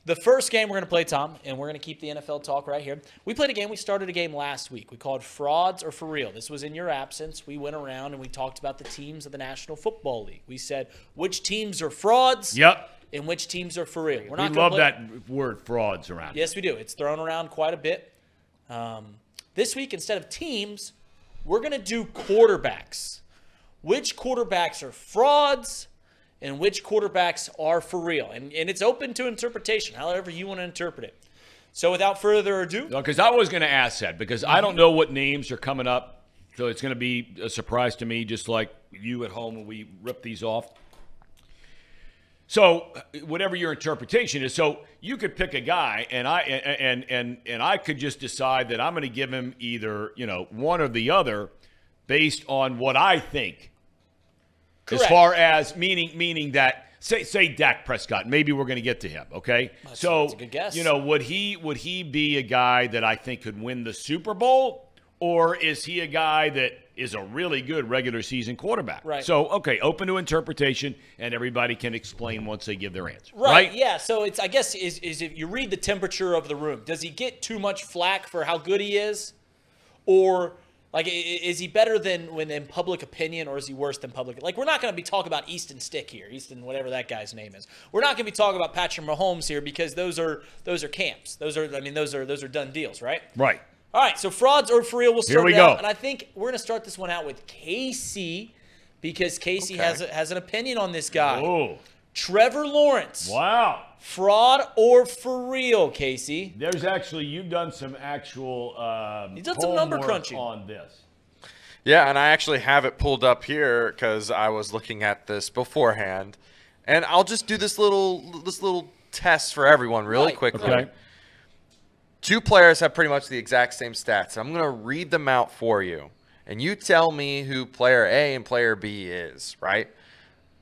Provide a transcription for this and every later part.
The first game we're going to play, Tom, and we're going to keep the NFL talk right here. We played a game. We started a game last week. We called Frauds or For Real. This was in your absence. We went around and we talked about the teams of the National Football League. We said which teams are frauds and which teams are for real. We love that word frauds around. Yes, we do. It's thrown around quite a bit. This week, instead of teams, we're going to do quarterbacks. Which quarterbacks are frauds and which quarterbacks are for real. And it's open to interpretation, however you want to interpret it. So without further ado. Because I was going to ask that because I don't know what names are coming up. So it's going to be a surprise to me, just like you at home when we rip these off. So whatever your interpretation is, so you could pick a guy, and I could just decide that I'm going to give him either one or the other, based on what I think. Correct. As far as meaning that say Dak Prescott, maybe we're going to get to him. Okay, that's a good guess. Would he be a guy that I think could win the Super Bowl, or is he a guy that is a really good regular season quarterback? Right. So, okay, open to interpretation, and everybody can explain once they give their answer. Right? Yeah. So it's, I guess, is if you read the temperature of the room, does he get too much flack for how good he is? Or, like, is he better than when in public opinion, or is he worse than public? Like, we're not going to be talking about Easton Stick here, Easton, whatever that guy's name is. We're not going to be talking about Patrick Mahomes here because those are camps. Those are done deals, right? Right. All right, so frauds or for real, we'll start Here we out. go. And I think we're going to start this one out with Casey because Casey has an opinion on this guy. Oh. Trevor Lawrence. Wow. Fraud or for real, Casey? There's actually, you've done some actual You've done some number crunching on this. Yeah, and I actually have it pulled up here because I was looking at this beforehand. And I'll just do this little test for everyone really quickly. Okay. Two players have pretty much the exact same stats. I'm going to read them out for you. And you tell me who player A and player B is, right?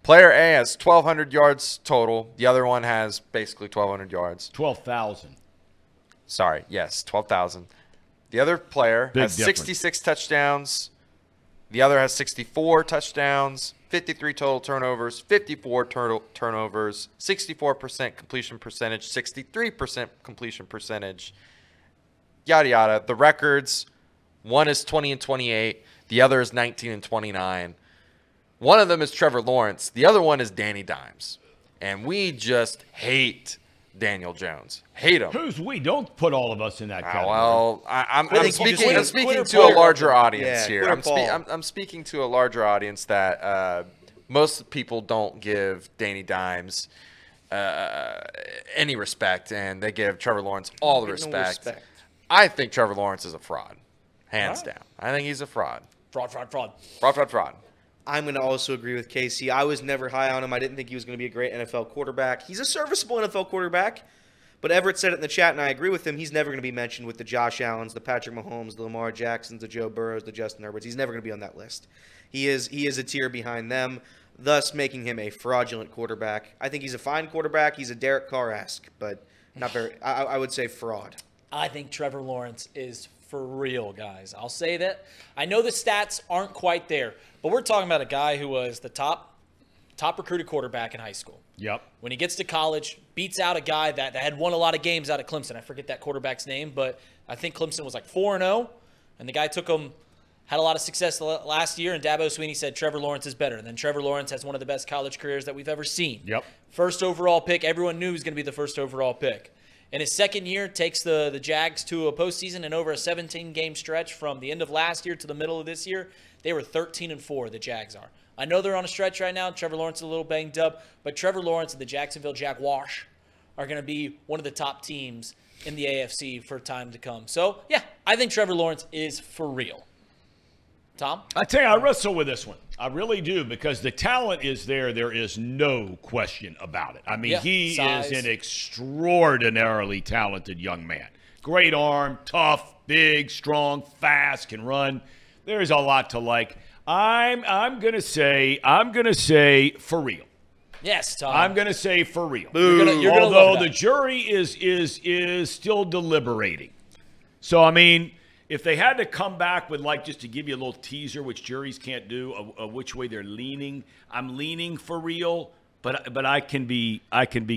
Player A has 1,200 yards total. The other one has basically 1,200 yards. 12,000. Sorry, yes, 12,000. The other player has 66 touchdowns. The other has 64 touchdowns, 53 total turnovers, 54 turnovers, 64% completion percentage, 63% completion percentage, yada, yada. The records, one is 20-28. The other is 19-29. One of them is Trevor Lawrence. The other one is Danny Dimes. And we just hate Daniel Jones. Hate him. Who's we? Don't put all of us in that category. Well, I'm speaking to a larger audience here. I'm speaking to a larger audience that most people don't give Danny Dimes any respect, and they give Trevor Lawrence all the respect. I think Trevor Lawrence is a fraud, hands down. I think he's a fraud. Fraud. I'm going to also agree with Casey. I was never high on him. I didn't think he was going to be a great NFL quarterback. He's a serviceable NFL quarterback, but Everett said it in the chat, and I agree with him. He's never going to be mentioned with the Josh Allens, the Patrick Mahomes, the Lamar Jacksons, the Joe Burrows, the Justin Herberts. He's never going to be on that list. He is a tier behind them, thus making him a fraudulent quarterback. I think he's a fine quarterback. He's a Derek Carr-esque, but not very. I would say fraud. I think Trevor Lawrence is for real, guys. I'll say that. I know the stats aren't quite there, but we're talking about a guy who was the top recruited quarterback in high school. Yep. When he gets to college, beats out a guy that had won a lot of games out of Clemson. I forget that quarterback's name, but I think Clemson was like 4-0, and the guy took him, had a lot of success last year, and Dabo Swinney said Trevor Lawrence is better. And then Trevor Lawrence has one of the best college careers that we've ever seen. Yep. First overall pick. Everyone knew he was going to be the first overall pick. In his second year, takes the Jags to a postseason, and over a 17-game stretch from the end of last year to the middle of this year, they were 13-4, the Jags are. I know they're on a stretch right now. Trevor Lawrence is a little banged up, but Trevor Lawrence and the Jacksonville Jaguars are going to be one of the top teams in the AFC for time to come. So, yeah, I think Trevor Lawrence is for real. Tom? I tell you, I wrestle with this one. I really do, because the talent is there. There is no question about it. I mean, he is an extraordinarily talented young man. Great arm, tough, big, strong, fast, can run. There's a lot to like. I'm gonna say for real. Yes, Tom. I'm gonna say for real. Although the jury is still deliberating. So I mean, if they had to come back with, like, just to give you a little teaser, which juries can't do, which way they're leaning, I'm leaning for real, But I can be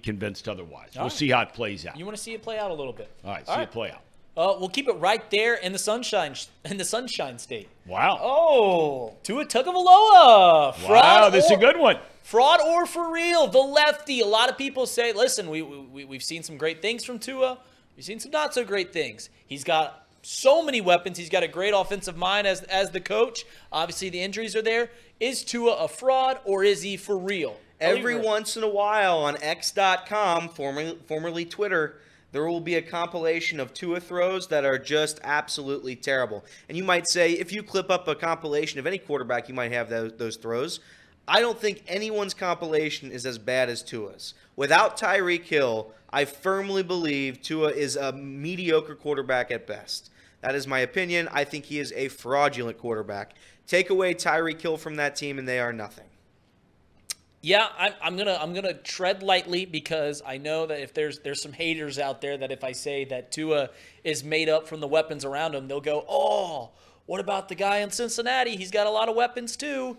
convinced otherwise. We'll see how it plays out. You want to see it play out a little bit. All right, see it play out. We'll keep it right there in the Sunshine State. Wow. Oh, Tua Tagoviaola. Wow, this is a good one. Fraud or for real, the lefty. A lot of people say, listen, we've seen some great things from Tua. We've seen some not so great things. He's got so many weapons. He's got a great offensive mind as the coach. Obviously, the injuries are there. Is Tua a fraud or is he for real? Every once in a while on X.com, formerly Twitter, there will be a compilation of Tua throws that are just absolutely terrible. And you might say, if you clip up a compilation of any quarterback, you might have those throws. I don't think anyone's compilation is as bad as Tua's. Without Tyreek Hill, I firmly believe Tua is a mediocre quarterback at best. That is my opinion. I think he is a fraudulent quarterback. Take away Tyreek Hill from that team, and they are nothing. Yeah, I'm gonna tread lightly because I know that if there's some haters out there that if I say that Tua is made up from the weapons around him, they'll go, oh, what about the guy in Cincinnati? He's got a lot of weapons too.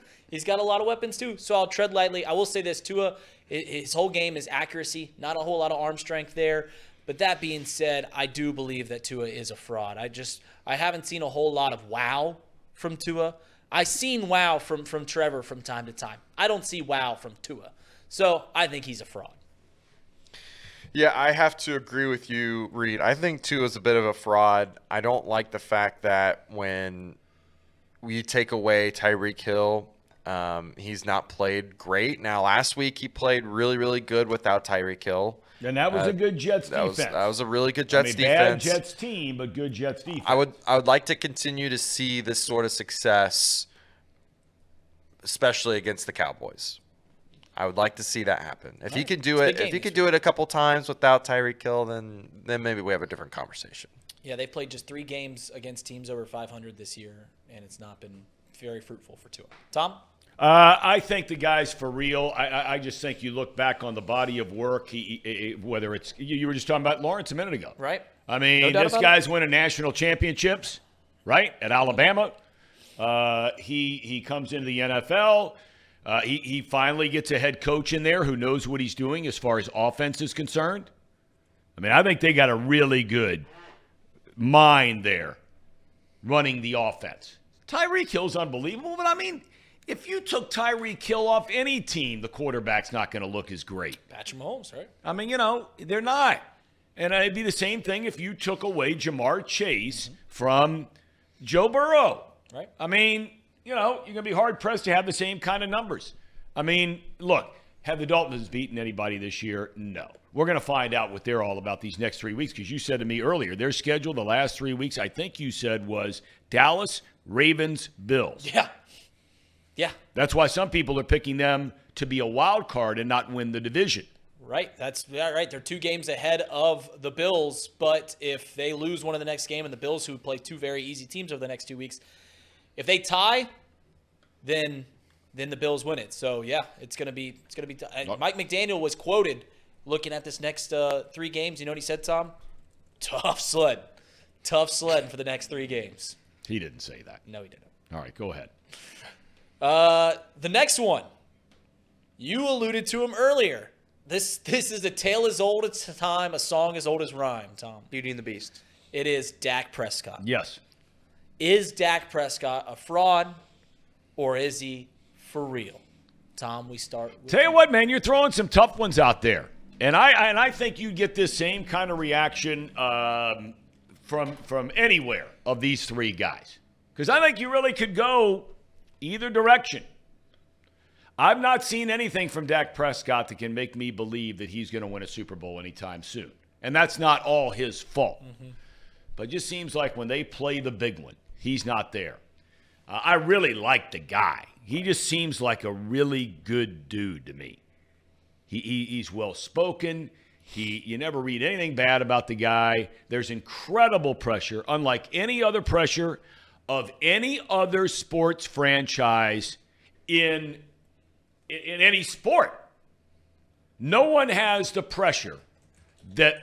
So I'll tread lightly. I will say this, Tua, his whole game is accuracy, not a whole lot of arm strength there. But that being said, I do believe that Tua is a fraud. I haven't seen a whole lot of wow from Tua. I've seen wow from Trevor from time to time. I don't see wow from Tua. So I think he's a fraud. Yeah, I have to agree with you, Reed. I think Tua is a bit of a fraud. I don't like the fact that when we take away Tyreek Hill, he's not played great. Now, last week he played really, really good without Tyreek Hill. And that was a good Jets defense. That was a really good Jets defense. Bad Jets team, but good Jets defense. I would like to continue to see this sort of success, especially against the Cowboys. I would like to see that happen. If he could do it, a couple times without Tyreek Hill, then maybe we have a different conversation. Yeah, they played just 3 games against teams over 500 this year, and it's not been very fruitful for Tua. Tom? I think the guy's for real. I just think you look back on the body of work, whether it's – you were just talking about Lawrence a minute ago. Right. I mean, this guy's winning national championships, right, at Alabama. He comes into the NFL. He finally gets a head coach in there who knows what he's doing as far as offense is concerned. I mean, I think they got a really good mind there running the offense. Tyreek Hill's unbelievable, but I mean – if you took Tyreek Hill off any team, the quarterback's not going to look as great. Patrick Mahomes, right? I mean, they're not. And it'd be the same thing if you took away Jamar Chase from Joe Burrow. Right. I mean, you're going to be hard-pressed to have the same kind of numbers. I mean, look, have the Dolphins beaten anybody this year? No. We're going to find out what they're all about these next 3 weeks because you said to me earlier, their schedule the last 3 weeks, I think you said, was Dallas, Ravens, Bills. Yeah. Yeah. That's why some people are picking them to be a wild card and not win the division. Right. Right. They're 2 games ahead of the Bills, but if they lose one of the next game and the Bills, who play 2 very easy teams over the next 2 weeks, if they tie, then the Bills win it. So yeah, it's gonna be. Mike McDaniel was quoted looking at this next 3 games. You know what he said, Tom? Tough sled for the next 3 games. He didn't say that. No, he didn't. All right, go ahead. The next one, you alluded to him earlier. This is a tale as old as time, a song as old as rhyme, Tom. Beauty and the Beast. It is Dak Prescott. Yes. Is Dak Prescott a fraud or is he for real? Tom, we start with Tell you what, man, you're throwing some tough ones out there. And I think you get this same kind of reaction from anywhere of these 3 guys. Because I think you really could go either direction. I've not seen anything from Dak Prescott that can make me believe that he's going to win a Super Bowl anytime soon. And that's not all his fault. Mm-hmm. But it just seems like when they play the big one, he's not there. I really like the guy. He just seems like a really good dude to me. He's well-spoken. You never read anything bad about the guy. There's incredible pressure, unlike any other pressure of any other sports franchise in any sport. No one has the pressure that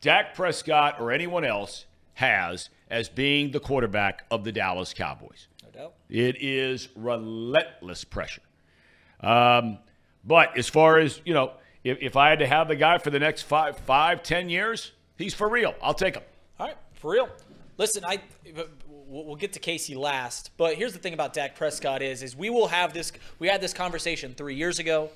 Dak Prescott or anyone else has as being the quarterback of the Dallas Cowboys. No doubt. It is relentless pressure. But as far as, if I had to have the guy for the next 5-10 years, he's for real. I'll take him. All right, for real. Listen, we'll get to Casey last, but here's the thing about Dak Prescott is we will have this. We had this conversation 3 years ago.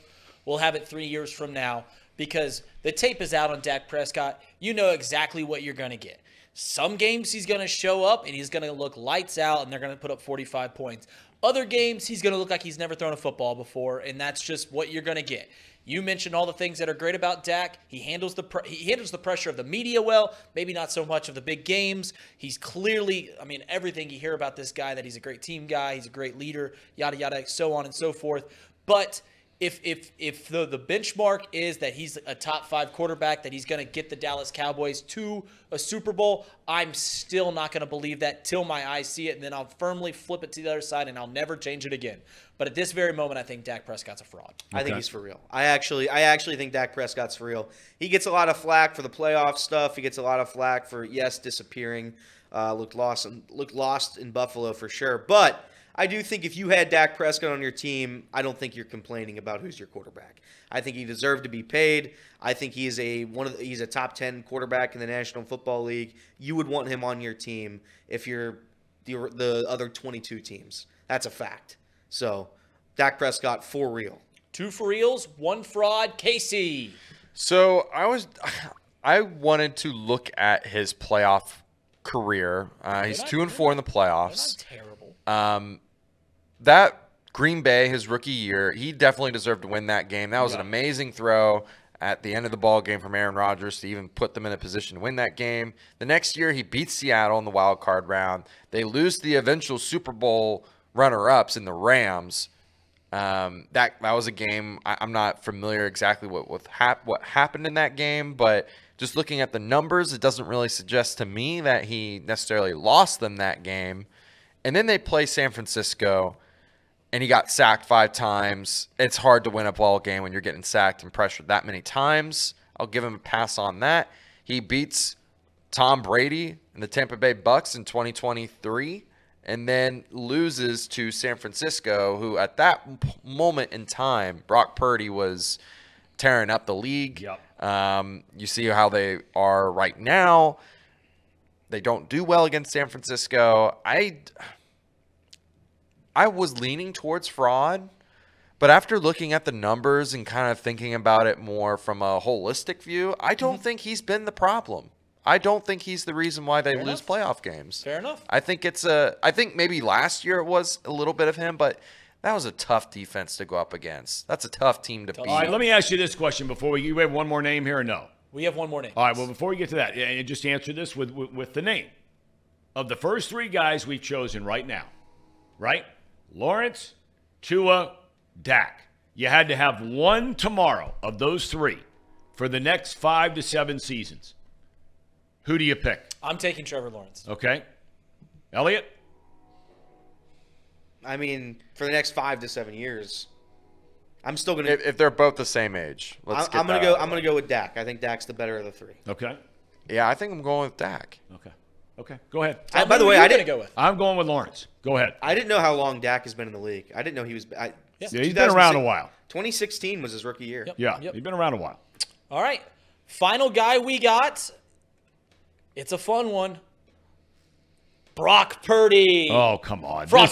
We'll have it 3 years from now because the tape is out on Dak Prescott. You know exactly what you're going to get. Some games he's going to show up and he's going to look lights out and they're going to put up 45 points. Other games he's going to look like he's never thrown a football before, and that's just what you're going to get. You mentioned all the things that are great about Dak. He handles the pressure of the media well, maybe not so much of the big games. He's clearly, everything you hear about this guy, that he's a great team guy, he's a great leader, yada, yada, so on and so forth. But if the benchmark is that he's a top 5 quarterback, that he's going to get the Dallas Cowboys to a Super Bowl, I'm still not going to believe that till my eyes see it, and then I'll firmly flip it to the other side, and I'll never change it again. But at this very moment, I think Dak Prescott's a fraud. I think he's for real. I actually think Dak Prescott's for real. He gets a lot of flack for the playoff stuff. He gets a lot of flack for, disappearing. Looked lost in Buffalo for sure. But I do think if you had Dak Prescott on your team, I don't think you're complaining about who's your quarterback. I think he deserved to be paid. I think he's a top 10 quarterback in the National Football League. You would want him on your team if you're the other 22 teams. That's a fact. So, Dak Prescott for real. 2 for reals, 1 fraud. Casey. So I wanted to look at his playoff career. He's 2-4 in the playoffs. They're not terrible. That Green Bay, his rookie year, he definitely deserved to win that game. That was an amazing throw at the end of the ball game from Aaron Rodgers to even put them in a position to win that game. The next year, he beats Seattle in the wild card round. They lose the eventual Super Bowl runner-ups in the Rams. That was a game. I'm not familiar exactly what happened in that game, but just looking at the numbers, it doesn't really suggest to me that he necessarily lost them that game. And then they play San Francisco, and he got sacked 5 times. It's hard to win a ball game when you're getting sacked and pressured that many times. I'll give him a pass on that. He beats Tom Brady and the Tampa Bay Bucks in 2023, and then loses to San Francisco, who at that moment in time, Brock Purdy was tearing up the league. Yep. You see how they are right now. They don't do well against San Francisco. I was leaning towards fraud, but after looking at the numbers and kind of thinking about it more from a holistic view, I don't think he's been the problem. I don't think he's the reason why they lose playoff games. Fair enough. I think I think maybe last year it was a little bit of him, but that was a tough defense to go up against. That's a tough team to beat. All right, let me ask you this question before you have one more name here or no? We have one more name. All right, well, before we get to that, and just answer this with the name. Of the first 3 guys we've chosen right now, right? Lawrence, Tua, Dak. You had to have one tomorrow of those 3 for the next 5 to 7 seasons. Who do you pick? I'm taking Trevor Lawrence. Okay. Elliot? For the next 5 to 7 years, I'm still gonna. If they're both the same age, I'm gonna go with Dak. I think Dak's the better of the 3. Okay. Yeah, I think I'm going with Dak. Okay. Go ahead. By the way, I'm going with Lawrence. Go ahead. I didn't know how long Dak has been in the league. I didn't know he was. He's been around a while. 2016 was his rookie year. Yep. He's been around a while. All right. Final guy we got. It's a fun one. Brock Purdy. Oh, come on. Fraud.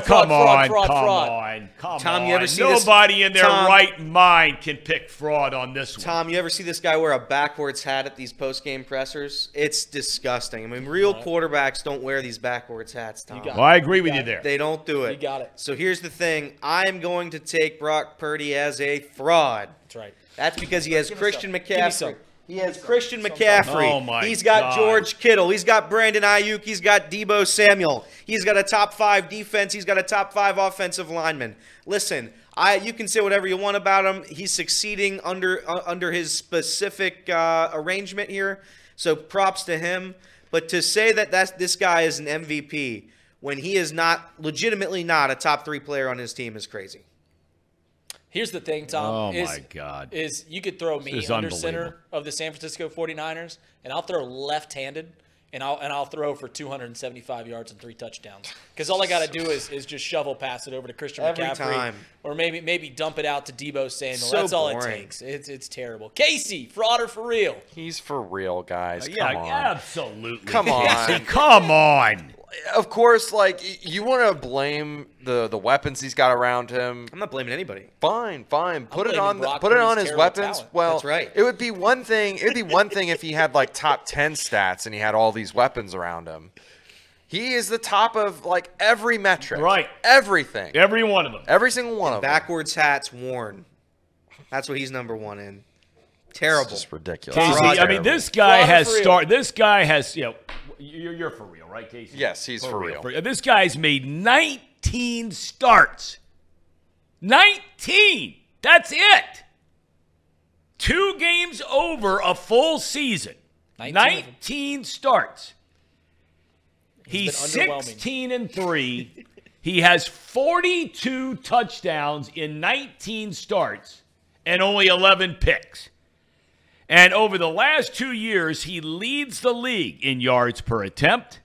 Come on. Tom, you ever see Nobody in their right mind can pick fraud on this one. Tom, you ever see this guy wear a backwards hat at these post-game pressers? It's disgusting. Real quarterbacks don't wear these backwards hats, Tom. Well, I agree with you there. They don't do it. You got it. So here's the thing. I'm going to take Brock Purdy as a fraud. That's right. That's because he has Christian McCaffrey. He has Christian McCaffrey. Oh my He's got God. George Kittle. He's got Brandon Ayuk. He's got Deebo Samuel. He's got a top 5 defense. He's got a top 5 offensive lineman. Listen, you can say whatever you want about him. He's succeeding under his specific arrangement here. So props to him. But to say that this guy is an MVP when he is legitimately not a top 3 player on his team is crazy. Here's the thing, Tom. Oh, my God. Is you could throw me under center of the San Francisco 49ers, and I'll throw left-handed, and I'll throw for 275 yards and 3 touchdowns. Because all I got to do is just shovel pass it over to Christian Every McCaffrey. time. Or maybe dump it out to Deebo Samuel. So That's all boring. it takes. It's terrible. Casey, fraud or for real? He's for real, guys. Yeah, Come on. absolutely. Come on. Come on. Of course, like, you want to blame the weapons he's got around him. I'm not blaming anybody. Fine. Put it on Brock his Purdy's terrible weapons. talent. Well, That's right. It would be one thing if he had like top 10 stats and he had all these weapons around him. He is the top of like every metric. Right. Everything. Every one of them. Every single one of them. Backwards hats worn. That's what he's number 1 in. Terrible. It's just ridiculous. Casey, I mean, this guy has you're for real, right, Casey? Yes, he's for real. This guy's made 19 starts. 19. That's it. 2 games over a full season. 19 starts. He's 16-3. He has 42 touchdowns in 19 starts and only 11 picks. And over the last 2 years, he leads the league in yards per attempt.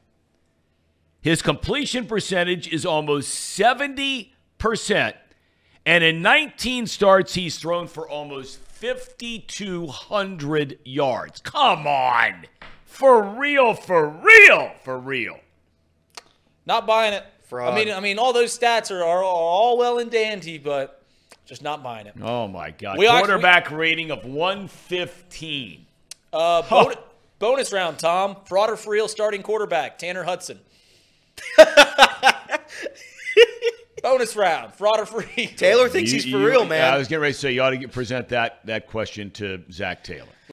His completion percentage is almost 70%. And in 19 starts, he's thrown for almost 5,200 yards. Come on. For real, for real, for real. Not buying it. Fraud. I mean, all those stats are all well and dandy, but just not buying it. Oh, my God. Quarterback rating of 115. Bonus round, Tom. Fraud or for real starting quarterback, Tanner Hudson. Bonus round. Fraud or for real. Taylor thinks he's for real, man. I was getting ready to say you ought to present that question to Zach Taylor.